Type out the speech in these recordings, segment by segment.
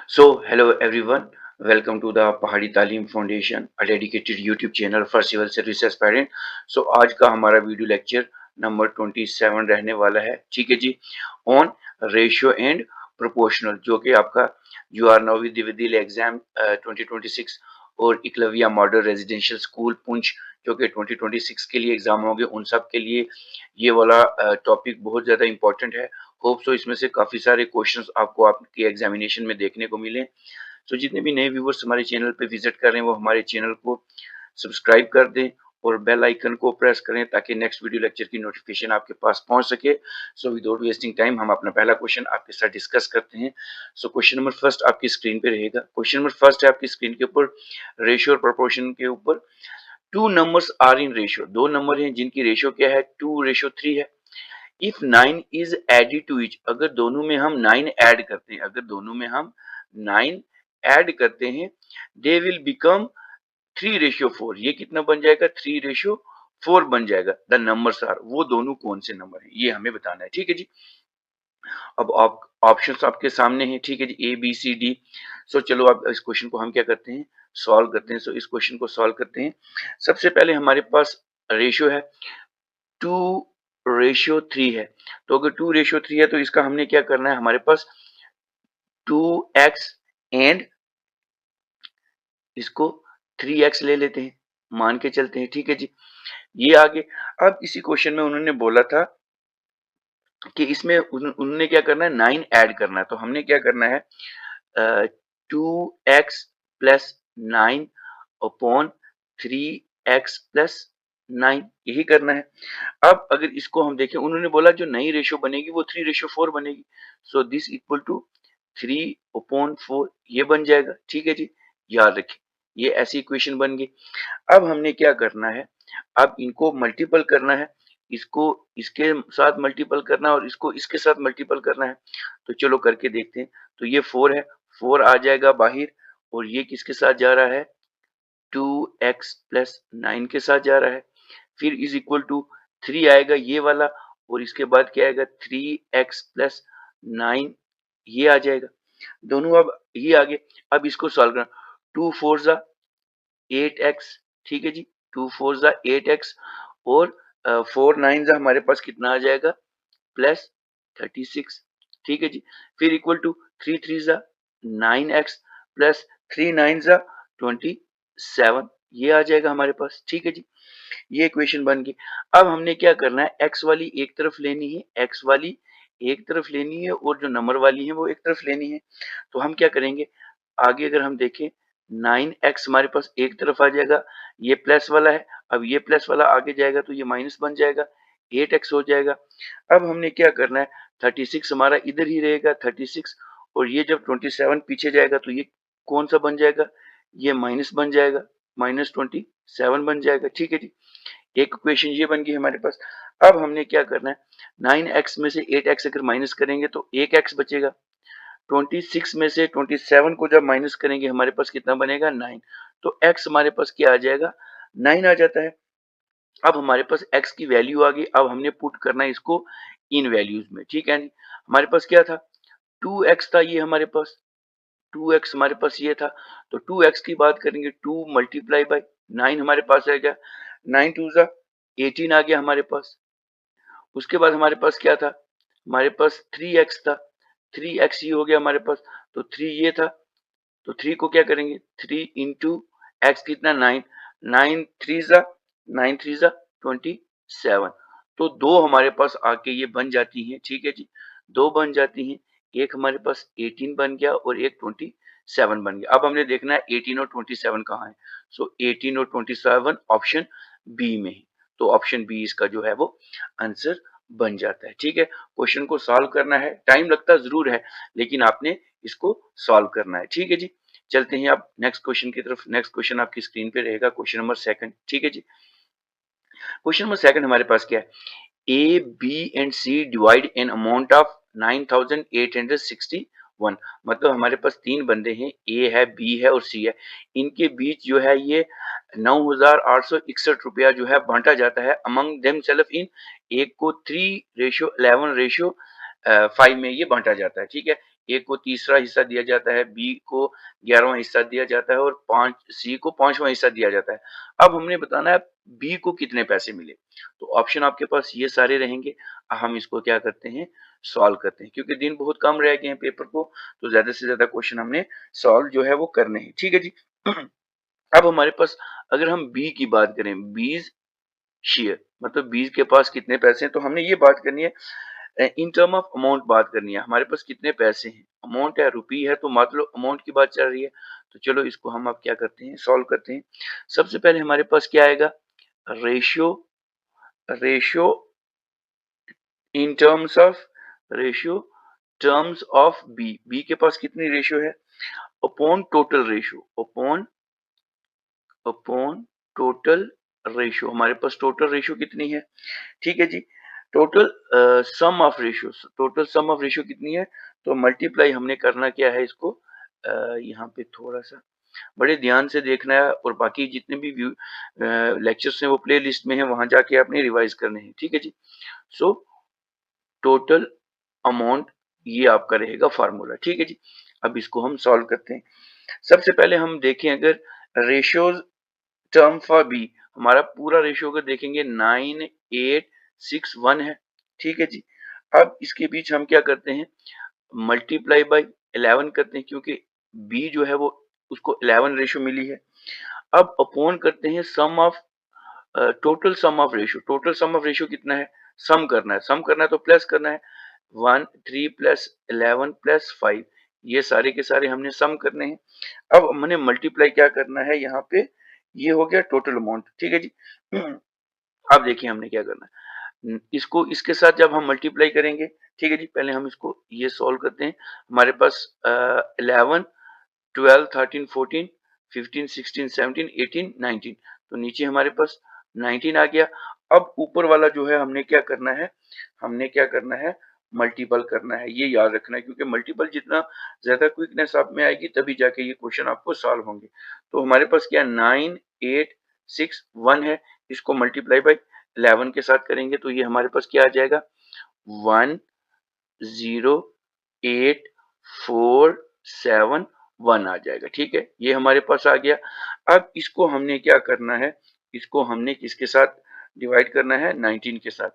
Hello everyone. Welcome to the पहाड़ी तालीम foundation, a dedicated YouTube channel for civil service aspirant. आज का हमारा वीडियो लेक्चर नंबर 27 रहने वाला है, ठीक है जी, ऑन रेशियो एंड प्रोपोर्शनल, जो कि आपका UR नौवीं द्विदीय एग्जाम 2026 और Eklavya model residential school Poonch जो कि 2026 के लिए एग्जाम होंगे, उन सब के लिए ये वाला टॉपिक बहुत ज़्यादा इंपॉर्टेंट है। होप सो इसमें से काफ़ी सारे क्वेश्चंस आपको आपकी एग्जामिनेशन में देखने को मिले। जितने भी नए व्यूवर्स हमारे चैनल पे विजिट कर रहे हैं वो हमारे चैनल को सब्सक्राइब कर दें और बेल आइकन को प्रेस करें ताकि नेक्स्ट वीडियो लेक्चर की नोटिफिकेशन आपके पास पहुंच सके। विदाउट वेस्टिंग टाइम हम अपना पहला क्वेश्चन आपके साथ डिस्कस करते हैं। क्वेश्चन नंबर फर्स्ट आपकी स्क्रीन पे रहेगा। क्वेश्चन नंबर फर्स्ट है आपकी स्क्रीन के ऊपर, रेशियो और प्रोपोर्शन के ऊपर। Two numbers are in ratio, दो नंबर हैं जिनकी रेशियो क्या है, 2:3 है। If 9 is added to each, अगर दोनों में हम 9 ऐड करते हैं, अगर दोनों में हम 9 ऐड करते हैं, दे विल बिकम 3:4। ये कितना बन जाएगा, 3:4 बन जाएगा। द नंबर्स आर, वो दोनों कौन से नंबर हैं ये हमें बताना है, ठीक है जी। अब आप ऑप्शंस आपके सामने हैं, ठीक है जी, ए बी सी डी। चलो अब इस क्वेश्चन को हम क्या करते हैं, सॉल्व करते हैं। इस क्वेश्चन को सॉल्व करते हैं। सबसे पहले हमारे पास रेशियो है 2:3 है। तो अगर 2:3 है तो इसका हमने क्या करना है, हमारे पास 2x एंड इसको 3x ले लेते हैं, मान के चलते हैं, ठीक है जी। ये आगे, अब इसी क्वेश्चन में उन्होंने बोला था कि इसमें उन्होंने क्या करना है, 9 ऐड करना है। तो हमने क्या करना है, 2x plus 9 upon 3x plus 9, यही करना है। अब अगर इसको हम देखें, उन्होंने बोला जो नई रेशियो बनेगी वो 3:4 बनेगी। दिस इक्वल टू 3/4 ये बन जाएगा, ठीक है जी। याद रखें, ये ऐसी इक्वेशन बन गई। अब हमने क्या करना है, अब इनको मल्टीपल करना है, इसको इसके साथ मल्टीपल करना है और इसको इसके साथ मल्टीपल करना है। तो चलो करके देखते हैं। तो ये 4 है, 4 आ जाएगा बाहर, और ये किसके साथ जा रहा है, 2x प्लस 9 के साथ जा रहा है। फिर इज इक्वल टू 3 आएगा ये वाला, और इसके बाद क्या आएगा, 3x प्लस 9, ये आ जाएगा। दोनों अब ये आगे, अब इसको सॉल्व करना। 2 4 जा 8x, ठीक है जी, 2 4 जा 8x, और 4 9 जा हमारे पास कितना आ जाएगा, प्लस 36, ठीक है जी। फिर इक्वल टू 3 3 जा 9x प्लस 3 9 जा 27, ये आ जाएगा हमारे पास, ठीक है जी। ये इक्वेशन बन गई। अब हमने क्या करना है, x वाली एक तरफ लेनी है, x वाली एक तरफ लेनी है, और जो नंबर वाली है वो एक तरफ लेनी है। तो हम क्या करेंगे, आगे अगर हम देखें, 9x हमारे पास एक तरफ आ जाएगा, ये प्लस वाला है। अब ये प्लस वाला आगे जाएगा तो ये माइनस बन जाएगा, 8x हो जाएगा। अब हमने क्या करना है, 36 हमारा इधर ही रहेगा, 36, और ये जब 27 पीछे जाएगा तो ये कौन सा बन जाएगा, ये माइनस बन जाएगा, -27 बन जाएगा, ठीक है जी। एक इक्वेशन ये बन गई हमारे पास। अब हमने क्या करना है, 9x में से 8x अगर माइनस करेंगे तो 1x बचेगा। 26 में से 27 को जब माइनस करेंगे हमारे पास कितना बनेगा, 9। तो x हमारे पास क्या आ जाएगा, 9 आ जाता है। अब हमारे पास x की वैल्यू आ गई, अब हमने पुट करना है इसको इन वैल्यूज में, ठीक है जी। हमारे पास क्या था, 2x था ये हमारे पास, 2x हमारे पास ये था। तो 2x की बात करेंगे, 2 मल्टीप्लाई बाई 9 हमारे पास आ गया, 9 2 जा 18 आ गया हमारे पास। उसके बाद हमारे पास क्या था, हमारे पास 3x था, 3x ये हो गया हमारे पास। तो 3 ये था, तो 3 को क्या करेंगे, 3 इंटू एक्स कितना, 9, 9 3 जा 9 3 जा 27। तो दो हमारे पास आके ये बन जाती हैं, ठीक है जी, दो बन जाती हैं। एक हमारे पास 18 बन गया और एक 27 बन गया। अब हमने देखना है 18 और 27 कहाँ है। 18 और 27 ऑप्शन बी में है। तो ऑप्शन बी इसका जो है वो आंसर बन जाता है, ठीक है। क्वेश्चन को सॉल्व करना है, टाइम लगता जरूर है, लेकिन आपने इसको सॉल्व करना है, ठीक है जी। चलते हैं आप नेक्स्ट क्वेश्चन की तरफ। नेक्स्ट क्वेश्चन आपकी स्क्रीन पे रहेगा, क्वेश्चन नंबर सेकंड, ठीक है जी। क्वेश्चन नंबर सेकंड हमारे पास क्या है, A B and C divide an amount of 9861। मतलब हमारे पास तीन बंदे हैं, ए है, बी है और सी है। इनके बीच जो है ये 9861 रुपया जो है बांटा जाता है अमंग देम सेल्फ इन, एक को 3:11:5 में ये बांटा जाता है, ठीक है। ए को तीसरा हिस्सा दिया जाता है, बी को 11वां हिस्सा दिया जाता है और 5 सी को 5वां हिस्सा दिया जाता है। अब हमने बताना है बी को कितने पैसे मिले। तो ऑप्शन आपके पास ये सारे रहेंगे। हम इसको क्या करते हैं, सॉल्व करते हैं, क्योंकि दिन बहुत कम रह गए हैं पेपर को, तो ज्यादा से ज्यादा क्वेश्चन हमने सॉल्व जो है वो करने हैं। ठीक है जी। अब हमारे पास अगर हम बी की बात करें, बीज शेयर मतलब बीज के पास कितने पैसे हैं, तो हमने ये बात करनी है इन टर्म ऑफ अमाउंट बात करनी है। हमारे पास कितने पैसे हैं, अमाउंट है रुपी है, तो मान लो अमाउंट की बात चल रही है। तो चलो इसको हम अब क्या करते हैं, सॉल्व करते हैं। सबसे पहले हमारे पास क्या आएगा, ratio, ratio in terms of, ratio terms of B, B के पास कितनी रेशियो है, upon total ratio, upon upon total ratio. हमारे पास टोटल रेशियो कितनी है, ठीक है जी। Total sum of ratio, total sum of ratio कितनी है, तो मल्टीप्लाई हमने करना क्या है इसको, यहाँ पे थोड़ा सा बड़े ध्यान से देखना है, और बाकी जितने भी व्यू लेक्चर्स हैं वो प्ले लिस्ट में है, वहां जाके आपने रिवाइज करने हैं। ठीक है जी। सो टोटल अमाउंट ये आपका रहेगा फार्मूला। ठीक है जी। अब इसको हम सॉल्व करते हैं। सबसे पहले हम देखें, अगर रेशियोज टर्म फॉर बी, हमारा पूरा रेशियो अगर देखेंगे 9861 है। ठीक है जी। अब इसके बीच हम क्या करते हैं, मल्टीप्लाई बाय 11 करते हैं, क्योंकि बी जो है वो उसको 11 रेशियो मिली है। अब अपॉन करते हैं sum of, total sum of ratio, total sum of ratio कितना है, सम करना है, सम करना है तो प्लस करना है, 1 3 प्लस 11 प्लस 5, ये सारे के सारे हमने सम करने हैं। अब हमने मल्टीप्लाई क्या करना है यहाँ पे, ये हो गया टोटल अमाउंट। ठीक है जी। अब देखिए हमने क्या करना है, इसको इसके साथ जब हम मल्टीप्लाई करेंगे, ठीक है जी, पहले हम इसको ये सॉल्व करते हैं। हमारे पास 11 12 13 14 15 16 17 18 19, तो नीचे हमारे पास 19 आ गया। अब ऊपर वाला जो है हमने क्या करना है, हमने क्या करना है, मल्टीपल करना है, ये याद रखना है, क्योंकि मल्टीपल जितना ज्यादा क्विकनेस आप में आएगी तभी जाके ये क्वेश्चन आपको सॉल्व होंगे। तो हमारे पास क्या 9861 है, इसको मल्टीप्लाई बाय 11 के साथ करेंगे तो ये हमारे पास क्या आ जाएगा, 108471 आ जाएगा। ठीक है, ये हमारे पास आ गया। अब इसको हमने क्या करना है, इसको हमने किसके साथ डिवाइड करना है, 19 के साथ।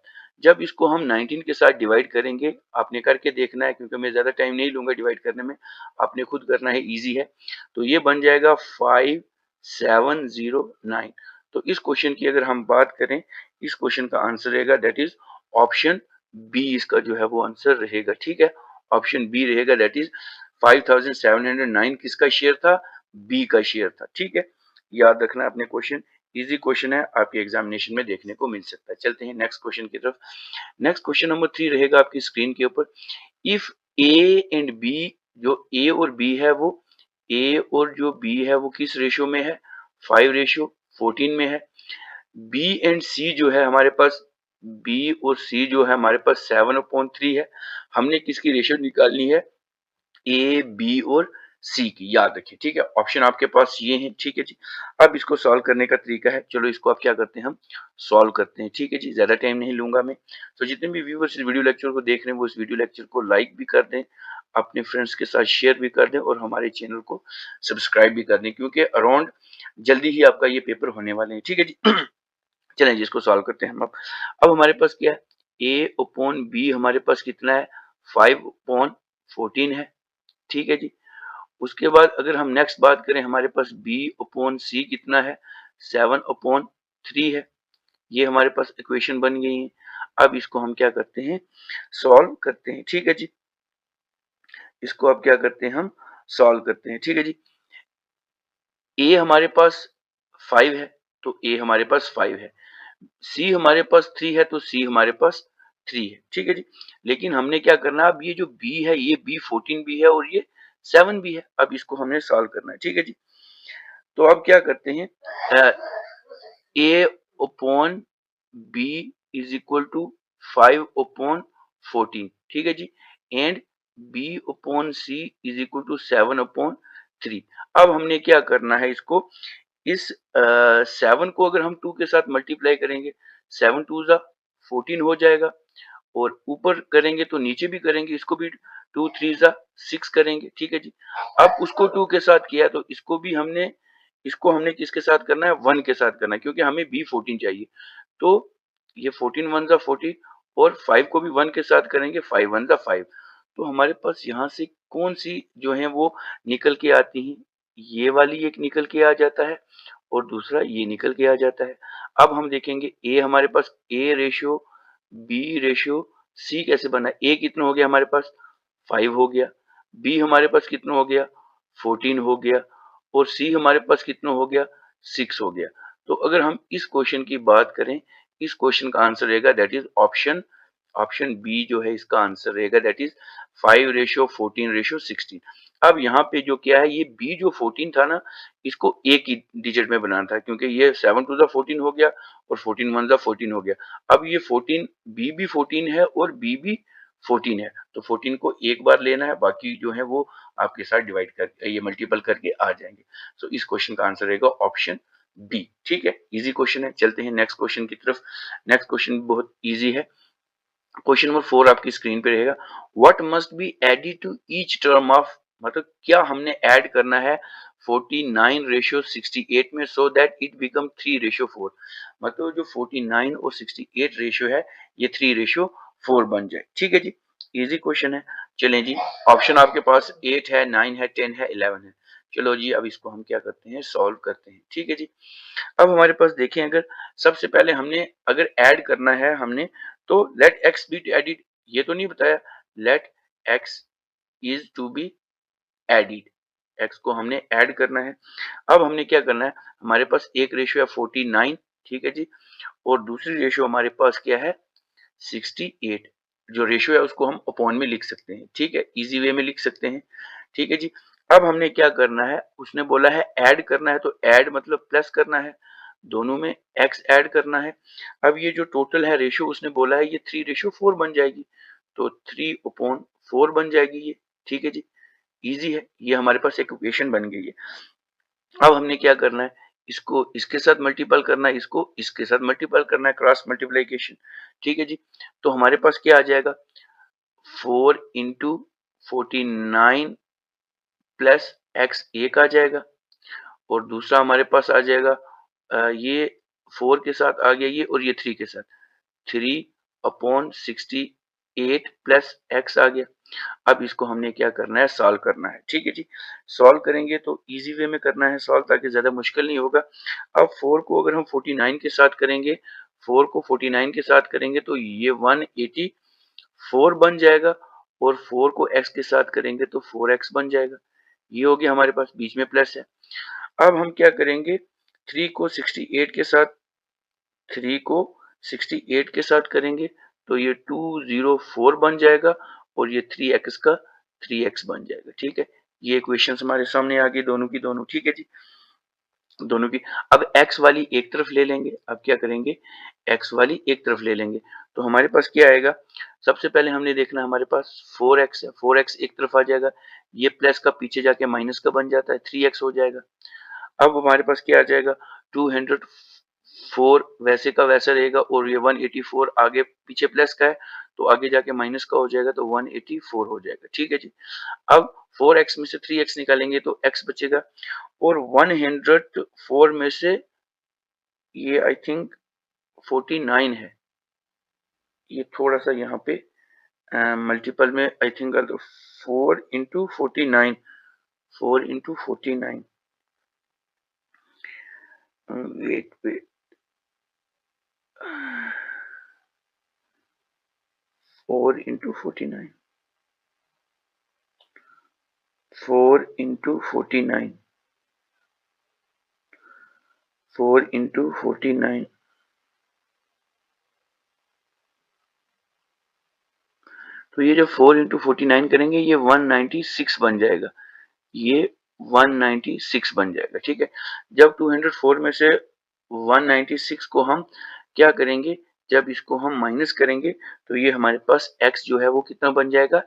जब इसको हम 19 के साथ डिवाइड करेंगे, आपने करके देखना है, क्योंकि मैं ज्यादा टाइम नहीं लूंगा डिवाइड करने में, आपने खुद करना है, इजी है। तो ये बन जाएगा 5709। तो इस क्वेश्चन की अगर हम बात करें, इस क्वेश्चन का आंसर रहेगा दैट इज ऑप्शन बी, इसका जो है वो आंसर रहेगा। ठीक है, ऑप्शन बी रहेगा, दैट इज 5709 किसका शेयर था, बी का शेयर था। ठीक है, याद रखना अपने क्वेश्चन, इजी क्वेश्चन है, आपके एग्जामिनेशन में देखने को मिल सकता है। चलते हैं नेक्स्ट क्वेश्चन की तरफ। नेक्स्ट क्वेश्चन नंबर 3 रहेगा आपकी स्क्रीन के ऊपर। इफ ए एंड बी, जो ए और बी है वो, ए और जो बी है वो किस रेशियो में है, 5:14 में है। बी एंड सी जो है हमारे पास, बी और सी जो है हमारे पास 7/3 है। हमने किसकी रेशियो निकालनी है, ए बी और सी की, याद रखिए। ठीक है, ऑप्शन आपके पास ये हैं। ठीक है जी। अब इसको सॉल्व करने का तरीका है, चलो इसको आप क्या करते हैं, हम सॉल्व करते हैं। ठीक है जी, ज्यादा टाइम नहीं लूंगा मैं। तो जितने भी व्यूअर्स इस वीडियो लेक्चर को देख रहे हैं वो इस वीडियो लेक्चर को लाइक भी कर दें, अपने फ्रेंड्स के साथ शेयर भी कर दें, और हमारे चैनल को सब्सक्राइब भी कर दें, क्योंकि अराउंड जल्दी ही आपका ये पेपर होने वाले हैं। ठीक है जी। चलें जी, इसको सॉल्व करते हैं हम। अब हमारे पास क्या है, ए अपॉन बी हमारे पास कितना है, 5/14 है। ठीक है जी। उसके बाद अगर हम नेक्स्ट बात करें, हमारे पास बी अपॉन सी कितना है, 7/3 है। ये हमारे पास इक्वेशन बन गई है। अब इसको हम क्या करते हैं, सॉल्व करते हैं। ठीक है जी, इसको अब क्या करते हैं, हम सॉल्व करते हैं। ठीक है जी। ए हमारे पास 5 है, तो ए हमारे पास 5 है। सी हमारे पास 3 है, तो सी हमारे पास 3 है। ठीक है जी। लेकिन हमने क्या करना है, अब ये जो बी है, ये बी 14 भी है और ये 7 भी है। अब इसको हमने सॉल्व करना है। ठीक है जी। तो अब क्या करते हैं, A upon B is equal to 5/14। ठीक है जी। And B upon C is equal to 7/3। अब हमने क्या करना है, इसको इस 7 को अगर हम 2 के साथ मल्टीप्लाई करेंगे, 7 2 जा 14 हो जाएगा, और ऊपर करेंगे तो नीचे भी करेंगे, इसको भी 2 3 ज़ा 6 करेंगे, ठीक है जी। अब उसको 2 के साथ किया तो इसको हमने किसके साथ करना है? 1 के साथ करना है क्योंकि हमें B14 चाहिए। तो ये 14 1 ज़ा 14 और 5 को भी 1 के साथ करेंगे, 5 1 ज़ा 5। तो हमारे पास यहाँ से कौन-सी जो है वो निकल के आती हैं? ये वाली एक निकल के आ जाता है और दूसरा ये निकल के आ जाता है। अब हम देखेंगे A हमारे पास A ratio B ratio C कैसे बना? A कितना हो गया हमारे पास? 5 हो गया। B हमारे पास कितना हो गया? 14 हो गया और C हमारे पास कितना हो गया? 6 हो गया। तो अगर हम इस क्वेश्चन की बात करें, इस क्वेश्चन का आंसर रहेगा that is option option B जो है इसका आंसर रहेगा दैट इज़ 5:14:16। अब यहाँ पे जो क्या है ये B जो 14 था ना, इसको एक ही डिजिट में बनाना था क्योंकि ये 7 टू द 14 हो गया और 14 1 ज़ा 14 हो गया। अब ये 14 B भी 14 है और B भी 14 है, तो 14 को एक बार लेना है, बाकी जो है वो आपके साथ डिवाइड कर ये मल्टीपल करके आ जाएंगे। सो इस क्वेश्चन का आंसर रहेगा ऑप्शन बी। ठीक है, इजी क्वेश्चन है। चलते हैं नेक्स्ट क्वेश्चन की तरफ। नेक्स्ट क्वेश्चन बहुत इजी है। क्वेश्चन नंबर 4 आपकी स्क्रीन पे रहेगा। What must be added to each term of, मतलब क्या हमने ऐड करना है 49:68 में सो दैट इट बिकम 3:4। मतलब जो 49 और 68 रेशियो है ये 3:4 बन जाए। ठीक है जी, इजी क्वेश्चन है। चलें जी, ऑप्शन आपके पास 8 है, 9 है, 10 है, 11 है। चलो जी, अब इसको हम क्या करते हैं, सॉल्व करते हैं। ठीक है जी, अब हमारे पास देखें, अगर सबसे पहले हमने अगर ऐड करना है हमने, तो लेट एक्स बी एडिड, ये तो नहीं बताया let x is to be added, x को हमने ऐड करना है। अब हमने क्या करना है, हमारे पास एक रेशियो है 49, ठीक है जी, और दूसरी रेशियो हमारे पास क्या है 68। जो रेशियो है उसको हम अपॉन में लिख सकते हैं, ठीक है, इजी वे में लिख सकते हैं। ठीक है जी, अब हमने क्या करना है, उसने बोला है ऐड करना है, तो ऐड मतलब प्लस करना है, दोनों में x ऐड करना है। अब ये जो टोटल है रेशियो उसने बोला है ये 3:4 बन जाएगी, तो 3/4 बन जाएगी ये। ठीक है जी, इजी है, ये हमारे पास एक इक्वेशन बन गई है। अब हमने क्या करना है, इसको इसके साथ मल्टीपल करना है, इसको इसके साथ मल्टीपल करना है, क्रॉस मल्टीप्लिकेशन। ठीक है जी, तो हमारे पास क्या आ जाएगा 4 इंटू 49 प्लस एक्स एक आ जाएगा और दूसरा हमारे पास आ जाएगा ये 4 के साथ आ गया ये और ये 3 के साथ 3/68 प्लस एक्स आ गया। अब इसको हमने क्या करना है, सॉल्व करना है। ठीक है जी, सॉल्व करेंगे तो इजी वे में करना है सॉल्व, ताकि ज्यादा मुश्किल नहीं होगा। अब 4 को अगर हम 49 के साथ करेंगे, 4 को 49 के साथ करेंगे तो ये 184 बन जाएगा और 4 को x के साथ करेंगे तो 4x बन जाएगा। ये हो गया हमारे पास, बीच में प्लस है। अब हम क्या करेंगे, 3 को 68 के साथ 3 को 68 के साथ करेंगे तो ये 204 बन जाएगा और ये 3x का 3x बन जाएगा। ठीक है, ये इक्वेशंस हमारे सामने आ गई दोनों की दोनों। ठीक है जी, दोनों की। अब x वाली एक तरफ ले लेंगे, अब क्या करेंगे x वाली एक तरफ ले लेंगे, तो हमारे पास क्या आएगा, सबसे पहले हमने देखना हमारे पास 4x है, 4x एक तरफ आ जाएगा, ये प्लस का पीछे जाके माइनस का बन जाता है, 3x हो जाएगा। अब हमारे पास क्या आ जाएगा 204 वैसे का वैसा रहेगा और ये 184 आगे पीछे प्लस का है तो आगे जाके माइनस का हो जाएगा तो 184 हो जाएगा। ठीक है जी, अब 4x में से 3x निकालेंगे तो x बचेगा और 104 में से ये आई थिंक 49 है, ये थोड़ा सा यहाँ पे मल्टीपल में I think 4 into 49, 4 into 49, wait wait 4 into 49, 4 into 49, 4 into 49, तो ये जो 4 इंटू 49 करेंगे ये 196 बन जाएगा, ये 196 बन जाएगा। ठीक है, जब 204 में से 196 को हम क्या करेंगे, जब इसको हम माइनस करेंगे तो ये हमारे पास x जो है वो कितना बन जाएगा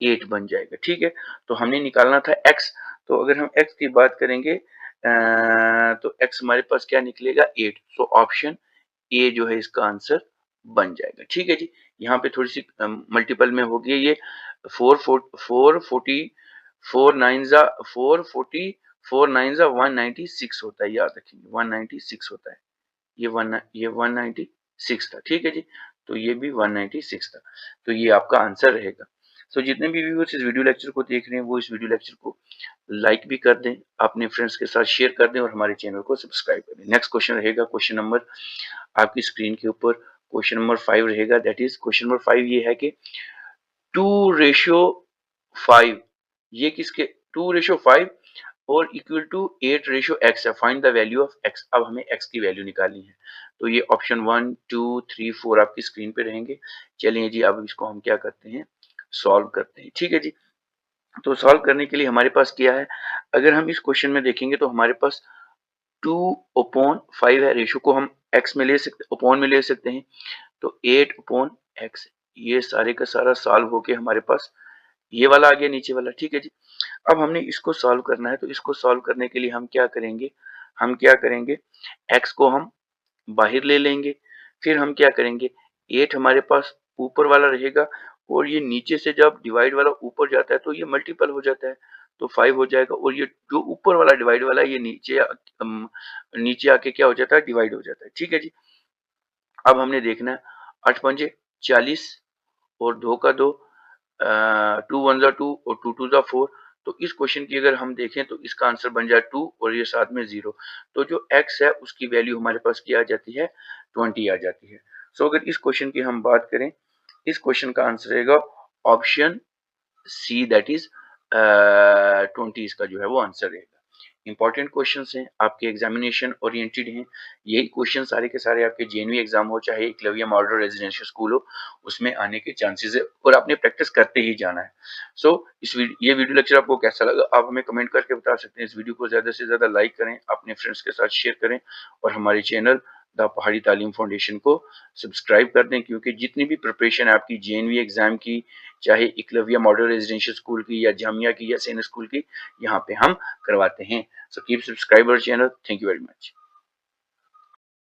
8 बन जाएगा। ठीक है, तो हमने निकालना था x, तो अगर हम x की बात करेंगे तो x हमारे पास क्या निकलेगा 8, सो ऑप्शन ए जो है इसका आंसर बन जाएगा। ठीक है जी, यहाँ पे थोड़ी सी मल्टीपल में हो गई ये 440 4 9 जा 440 4 9 जा 196 होता है, याद रखिए 196 होता है। ये 196 था। ठीक है जी, तो ये भी 196 था, तो ये आपका आंसर रहेगा। सो जितने भी व्यूअर्स इस वीडियो लेक्चर को देख रहे हैं वो इस वीडियो लेक्चर को लाइक भी कर दें, अपने फ्रेंड्स के साथ शेयर कर दें और हमारे चैनल को सब्सक्राइब कर दें। नेक्स्ट क्वेश्चन रहेगा क्वेश्चन नंबर आपकी स्क्रीन के ऊपर क्वेश्चन नंबर 5 रहेगा। दैट इज क्वेश्चन नंबर 5 ये है कि 2:5 ये किसके 2:5 और इक्वल टू 8:x है। Find the value of x। अब हमें x की वैल्यू निकालनी है। तो ये ऑप्शन 1 2 3 4 आपकी स्क्रीन पे रहेंगे। चलिए जी, अब इसको हम क्या करते हैं, सॉल्व करते हैं। ठीक है जी, तो सॉल्व करने के लिए हमारे पास क्या है, अगर हम इस क्वेश्चन में देखेंगे तो हमारे पास 2/5 है। रेशो को हम x में ले सकते, अपॉन में ले सकते हैं। तो 8/x, ये सारे का सारा सॉल्व होके हमारे पास ये वाला आ गया नीचे वाला। ठीक है जी, अब हमने इसको सॉल्व करना है। तो इसको सॉल्व करने के लिए हम क्या करेंगे, x को हम बाहर ले लेंगे। फिर हम क्या करेंगे, 8 हमारे पास ऊपर वाला रहेगा और ये नीचे से जब डिवाइड वाला ऊपर जाता है तो ये मल्टीपल हो जाता है, तो 5 हो जाएगा। और ये जो ऊपर वाला डिवाइड वाला ये नीचे आके क्या हो जाता है, डिवाइड हो जाता है। ठीक है जी, अब हमने देखना है 8 पंजे 40 और 2 का 2, 2 1 जा 2 और 2 2 जा 4। तो इस क्वेश्चन की अगर हम देखें तो इसका आंसर बन जाए 2 और ये साथ में 0। तो जो x है उसकी वैल्यू हमारे पास क्या आ जाती है, 20 आ जाती है। सो अगर इस क्वेश्चन की हम बात करें, इस क्वेश्चन का आंसर रहेगा ऑप्शन सी, दैट इज 20 इसका जो है वो आंसर रहेगा। इंपॉर्टेंट क्वेश्चंस हैं, आपके एग्जामिनेशन ओरिएंटेड हैं। यही क्वेश्चन सारे के सारे आपके जेएनवी एग्जाम हो चाहे एकलव्य मॉडल रेजिडेंशियल स्कूल हो, उसमें आने के चांसेस है और आपने प्रैक्टिस करते ही जाना है। सो ये वीडियो लेक्चर आपको कैसा लगा आप हमें कमेंट करके बता सकते हैं। इस वीडियो को ज्यादा से ज्यादा लाइक करें, अपने फ्रेंड्स के साथ शेयर करें और हमारे चैनल द पहाड़ी तालीम फाउंडेशन को सब्सक्राइब कर दें, क्योंकि जितनी भी प्रिपरेशन है आपकी जेएनवी एग्जाम की, चाहे एकलव्य मॉडल रेजिडेंशियल स्कूल की या जामिया की या सेन स्कूल की, यहाँ पे हम करवाते हैं। So keep subscribe our channel. Thank you very much.